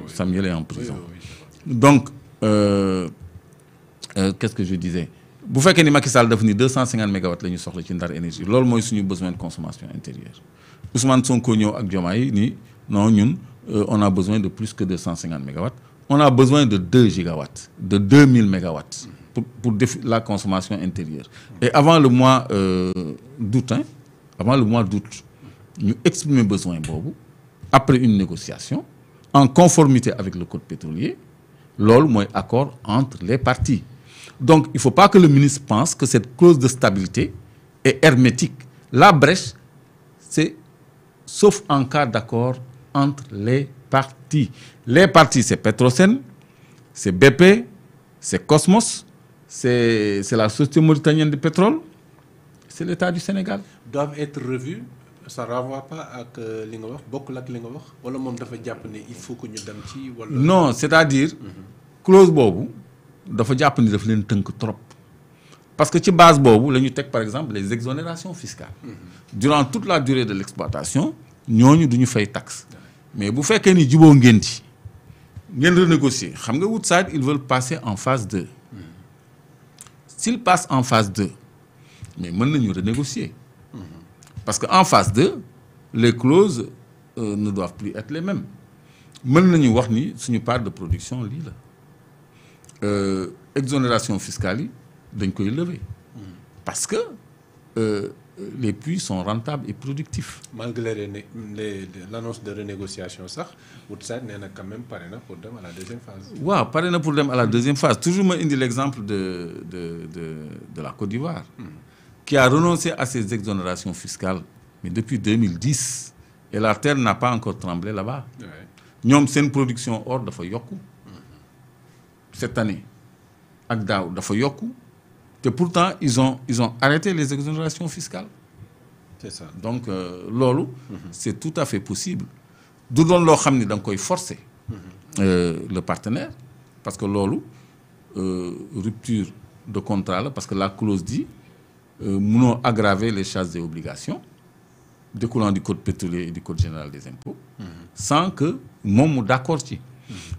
Samuel est en prison. Oui. Donc, qu'est-ce que je disais? Bu fekkee ni Macky Sall daf ni 250 mégawatts la ñu soxla ci Ndar énergie loolu mooy suñu besoin de consommation intérieure. Ousmane Sonko ñëw ak Diomaye ni non ñun on a besoin de plus que 250 mégawatts. On a besoin de 2 gigawatts, de 2000 mégawatts pour la consommation intérieure. Et avant le mois d'août, nous exprimons besoin bobu après une négociation en conformité avec le code pétrolier. Lol moy accord entre les parties. Donc il ne faut pas que le ministre pense que cette clause de stabilité est hermétique. La brèche, c'est sauf en cas d'accord entre les parties. Les parties, c'est Petrosen, c'est BP, c'est Cosmos, c'est la Société mauritanienne de pétrole, c'est l'État du Sénégal. Doivent être revus. Ça ne renvoie pas à li nga wax bokkul ak li nga wax wala moom dafa jàpp ne il faut que ñu dem ci wala. Non, c'est-à-dire clause boobu dafa jàpp ni daf leen tënk trop parce que ci base boobu la ñu teg par exemple les exonérations fiscales. Durant toute la durée de l'exploitation ñooñu du ñu fay taxe. Mais bu fekkee ni juboo ngeen ci ngeen renégocier xam nga Woodside ils veulent passer en phase 2. S'ils passent en phase 2 mais mën nañu renégocier. Parce qu'en phase 2, les clauses ne doivent plus être les mêmes. Mën nañu wax ni suñu part de production lii la exonération fiscale yi dañ koy lever parce que les puits sont rentables et productifs. Malgré l'annonce de renégociation sax Woodside nee na quand même pare na pour dem à la deuxième phase. Waaw pare na pour dem à la deuxième phase. Toujours ma indi l'exemple de la Côte d'Ivoire. Qui a renoncé à ses exonérations fiscales, mais depuis 2010, et la terre n'a pas encore tremblé là-bas. Ñoom seen production or dafa yokku cette année ak daaw dafa yokku te pourtant ils ont arrêté les exonérations fiscales. C'est ça. Donc loolu c'est tout à fait possible du doon loo xam ni da nga koy forcer le partenaire parce que loolu rupture de contrat la parce que la clause dit mënoo aggraver les charges et obligations découlant du code pétrolier et du code général des impôts sans que moom mu d'accord ci.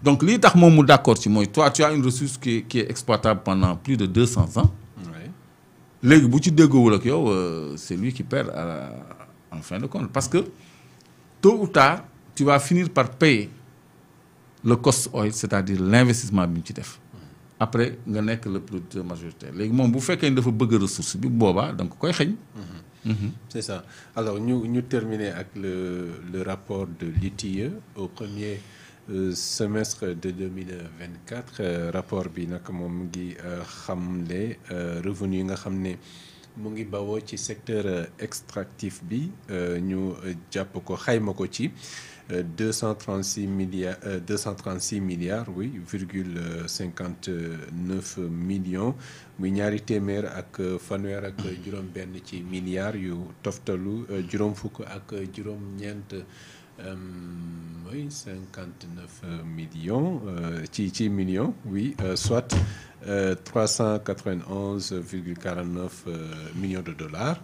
Donc lii tax moom mu d'accord ci mooy toi tu as une ressource qui est exploitable pendant plus de 200 ans. Léegi bu ci déggoowul ak yow c'est lui qui perd en fin de compte parce que tôt ou tard tu vas finir par payer le cost oil c'est-à-dire l'investissement bi ñu ci def. Après nga nekk le producteur majoritaire léegi moom bu fekkee ni dafa bëgg ressource bi boobaa da nga koy xëñ. C'est ça. Alors ñu terminer ak le rapport de l'ITIE au premier semestre de 2024 rapport bi nag moom mu ngi xamle revenu yi nga xam ne mu ngi bawoo ci secteur extractif bi ñu jàpp ko xayma ko ci 236 milliards oui virgule 59 millions muy ñaari téeméer ak fanweer ak juróom benn ci milliards yu toftalu juróom fukk ak juróom ñeent oui 59 millions ci millions oui soit 391,49 millions de dollars.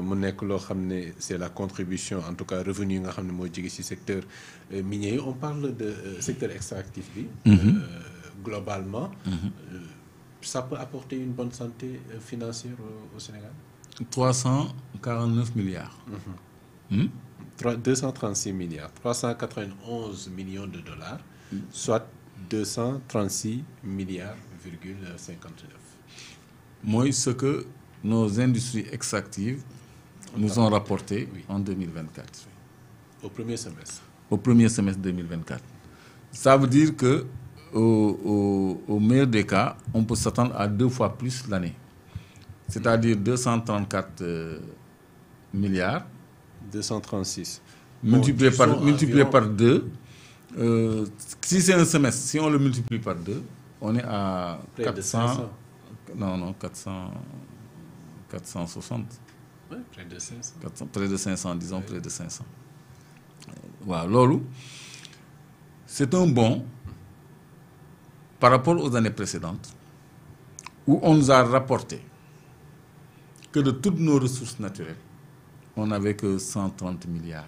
mu nekk loo xam ne c'est la contribution en tout cas revenu yi nga xam ne moo jóge ci secteur minier on parle de secteur extractif bi. Globalement. Ça peut apporter une bonne santé financière au Sénégal. 349 milliards. 236 milliards 391 millions de dollars soit 236 milliards virgule 59. Moi ce que nos industries extractives nous ont rapporté en 2024. Au premier semestre. Au premier semestre 2024. Ça veut dire que au meilleur des cas, on peut s'attendre à 2 fois plus l'année. C'est-à-dire 234 milliards. 236. Multiplié par 2. Si c'est un semestre, si on le multiplie par 2, on est à près 400. Non, 460. Ouais, près de 500. Près de 500, disons près de 500. Voilà, loolu, c'est un bond par rapport aux années précédentes où on nous a rapporté que de toutes nos ressources naturelles, on n'avait que 130 milliards.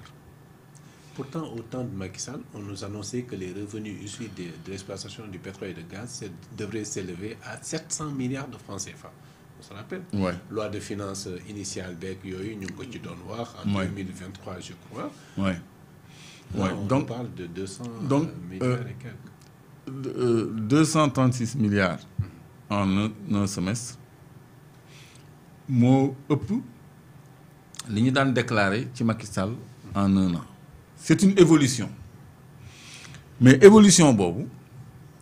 Pourtant, au temps de Macky Sall, on nous annonçait que les revenus issus de l'exploitation du pétrole et du gaz devraient s'élever à 700 milliards de francs CFA. On se rappelle? Ouais. Loi de finances initiale beeg yooyu ñu ngi ko ci doon wax en 2023, je crois. Ouais. Là, Ouais. on Donc, parle de 200 milliards et quelques. 236 milliards en un semestre moo ëpp li ñu daan déclaré ci Macky Sall en un an. C'est une évolution. Mais évolution boobu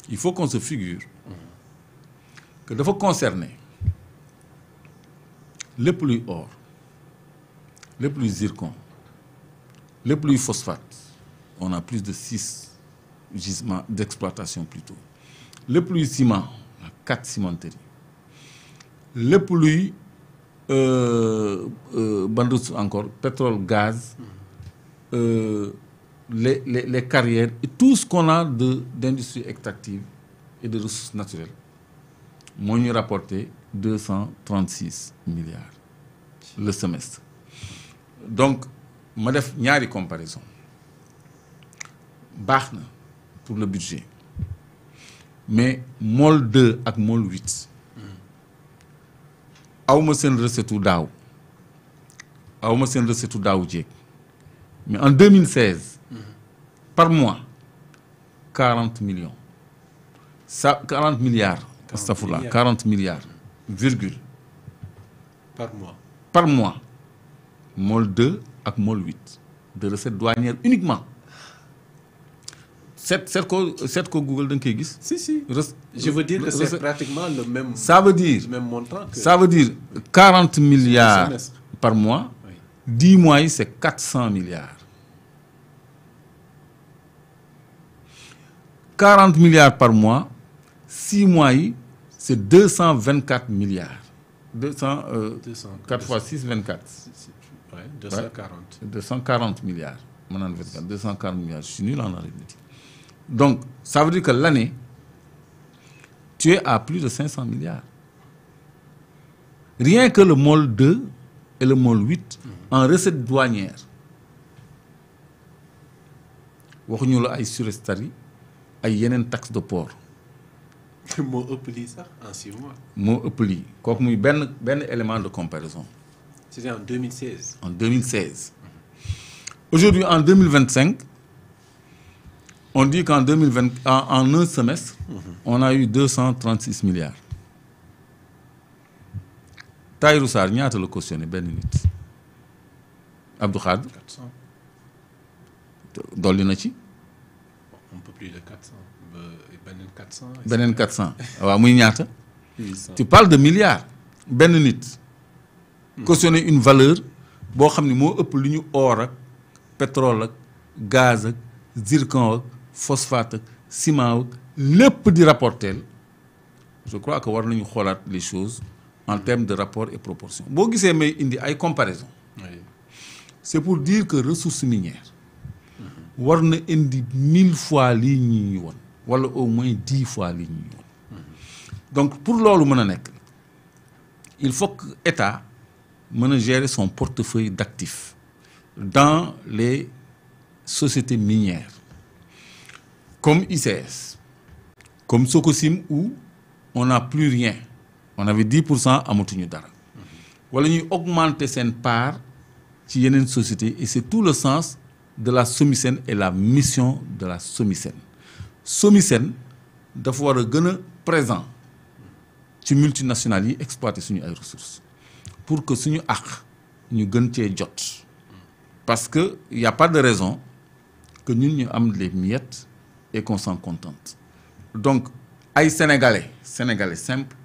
il faut qu'on se figure que dafa concerner lépp luy or lépp luy zircon lépp luy phosphate. On a plus de 6 gisements d'exploitation plutôt. Lépp luy ciment, 4 cimenteries. Lépp luy bandos encore, pétrole, gaz, les carrières et tout ce qu'on a d'industrie extractive et de ressources naturelles. Moo ñu rapporté 236 milliards le semestre. Donc ma def ñaari comparaison baax na pour le budget mais MOL 2 ak MOL 8 awma seen recette daaw awma seen recette daaw jéeg mais en 2016 par mois 40 millions ça 40 milliards astafurlah 40 milliards virgule par mois MOL 2 ak MOL 8 de recettes douanières uniquement seet ko Google da nga koy gis. Si. Je veux dire que c'est pratiquement le même. Ça veut dire le même montant que. Ça veut dire 40 milliards par mois. Oui. 10 mois yi c'est 400 milliards. 40 milliards par mois 6 mois yi c'est 224 milliards. 4 fois 6 24. Ouais, 240. Ouais, 240 milliards. Maintenant 24 240 milliards. Je suis nul en arithmétique. Donc, ça veut dire que l'année, tu es à plus de 500 milliards. Rien que le MOL 2 et le MOL 8 en recettes douanières. waxuñu la ay surestaries ay yeneen taxe de port. moo ëpp lii sax en 6 mois. moo ëpp lii kooku muy benn élément de comparaison. C'était en 2016. En 2016. Aujourd'hui, en 2025, on dit qu'en 2020, en un semestre, on a eu 236 milliards. Tahirou Sarr ñaata la cautionné benn nit. Abdou Khadre 400. dolli na ci. Un peu plus de 400. Beneen 400. beneen 400 waaw muy ñaata. 800. Tu parles de milliards. benn nit. cautionné une valeur boo xam ne moo ëpp lu ñu or ak pétrole ak gaz ak zircon ak phosphate ak ciment ak lépp di rapporter. Je crois que war nañu xoolaat les choses en termes de rapport et proportion boo gisee may indi ay comparaison Oui. c'est pour dire que ressources minières war na indi 1000 fois lii ñuy woon wala au moins 10 fois lii ñuy woon. Donc pour loolu mën a nekk il faut que État mën a gérer son portefeuille d'actifs dans les sociétés minières comme ICS comme Sococim où on n'a plus rien on avait 10% amatuñu dara wala ñuy augmenter seen part ci yeneen sociétés et c'est tout le sens de la SOMISEN et la mission de la SOMISEN. SOMISEN dafa war a gën a présent ci multinationales yi exploiter suñu ay ressources pour que suñu àq ñu gën cee jot parce que y a pas de raison que ñun ñu am les miettes et qu'on s'en contente. Donc ay sénégalais simple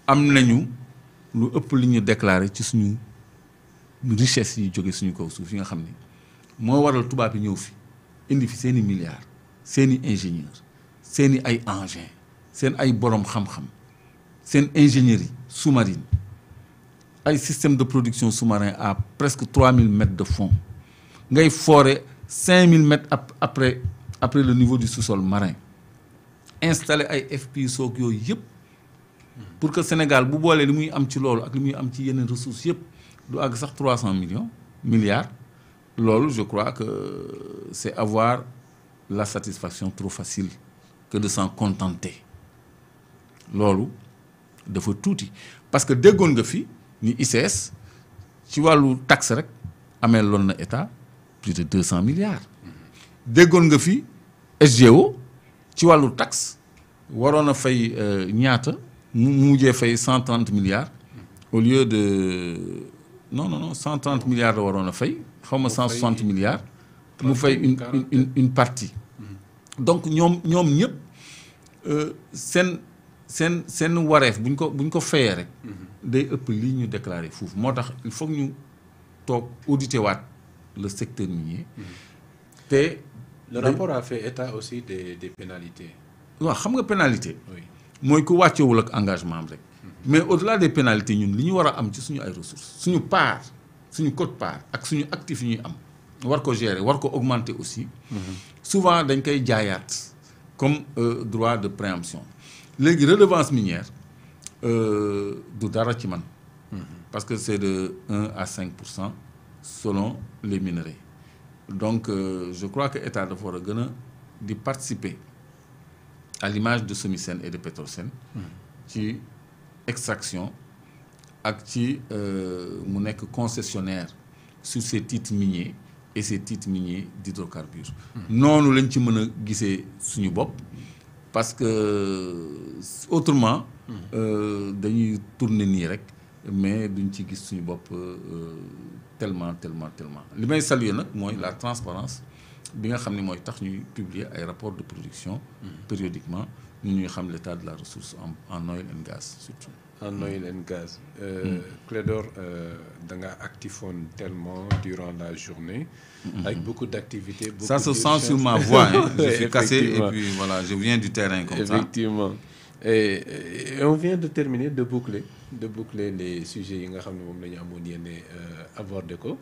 am nañu lu ëpp li ñu déclaré ci suñu richesse yi jóge suñu kaw suuf yi nga xam ni moo waral tubaab yi ñëw fi indi fi seeni milliards seeni ingénieurs seeni ay engins seen ay borom xam-xam seen ingénierie sous-marine ay système de production sous-marin à presque 3000 mètres de fond ngay forer 5000 mètres après le niveau du sous-sol marin installer ay FPSO soog yooyu yëpp pour que Sénégal bu boolee li muy am ci loolu ak li muy am ci yeneen ressources yëpp du àgg sax 300 milliards loolu je crois que c'est avoir la satisfaction trop facile que de s'en contenter loolu dafa tuuti parce que déggoon nga fi ni ICS ci wàllu taxe rek amee loon na état plus de 200 milliards déggoon nga fi SGO ci wàllu taxe waroon a fay ñaata mu mujjee fay 130 milliards au lieu de non 130 milliards la waroon a fay xaw ma 160 milliards mu fay une partie donc ñoom ñëpp seen wareef buñ ko fayee rek day ëpp lii ñu déclaré foofu moo tax il faut que ñu toog auditer waat le secteur minier te le rapport a fait état aussi des pénalités. waaw xam nga pénalité oui mooy ku wàccewul ak engagement am rek mais au-delà des pénalités ñun li ñu war a am ci suñu ay ressources suñu part suñu quote-part ak suñu actif yi ñuy am war ko gérer war ko augmenter aussi souvent dañ koy jaayaat comme droit de préemption léegi redevance minière du dara ci man parce que c'est de 1 à 5% selon les minerais donc je crois que état dafa war a gën a di participer à l'image de SOMISEN et de Petrosen ci extraction ak ci mu nekk concessionnaire sur ces titres miniers et ces titres miniers d'hydrocarbures noonu lañ ci mën a gisee suñu bopp parce que autrement dañuy tourner nii rek mais duñ ci gis suñu bopp tellement li may saluer nag mooy la transparence bi nga xam ne mooy tax ñuy publier ay rapports de production périodiquement ñu ñuy xam l'état de la ressource en oil and gaz surtout. En oil and gaz. Clédor da nga actifoon tellement durant la journée. Avec beaucoup d'activités. Ça se sent sur ma voix. Je suis cassé et puis voilà, je viens du terrain comme ça. Effectivement. Et on vient de terminer de boucler les sujets yi nga xam ne moom la ñu amoon yéene aborder ko.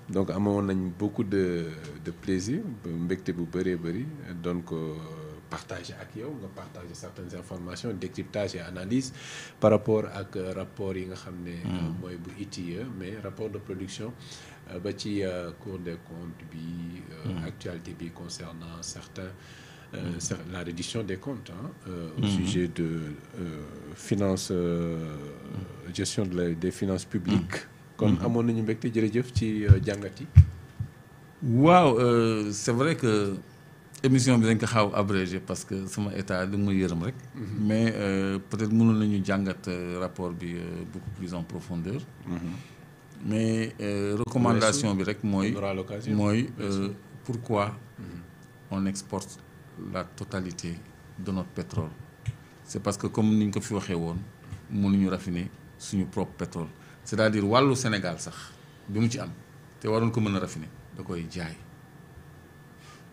Donc amoon nañ beaucoup de plaisir mbégte bu bëree bëri donc partager ak yow nga partager certaines informations décryptage et analyse par rapport ak rapport yi nga xam ne mooy bu ITIE mais rapport de production ba ci Cour des comptes bi actualité bi concernant certains la reddition des comptes au sujet de finance gestion des finances publiques kon amoon nañu mbégte jërëjëf ci jàngat yi waaw c'est vrai que émission bi dañ ko xaw abrégé parce que sama état da ma yërëm rek mais peut-être mënoon nañu jàngat rapport bi beaucoup plus en profondeur mais recommandation bi rek mooy pourquoi on exporte la totalité de notre pétrole c'est parce que comme ni ñu ko fi waxee woon mënuñu raffiner suñu propre pétrole c'est-à-dire wàllu Sénégal sax bi mu ci am te waroon ko mën a raffiner da koy jaay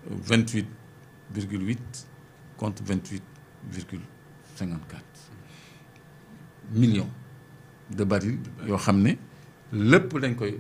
28,8 contre 28,54 millions de barils yoo xam ne lépp dañ koy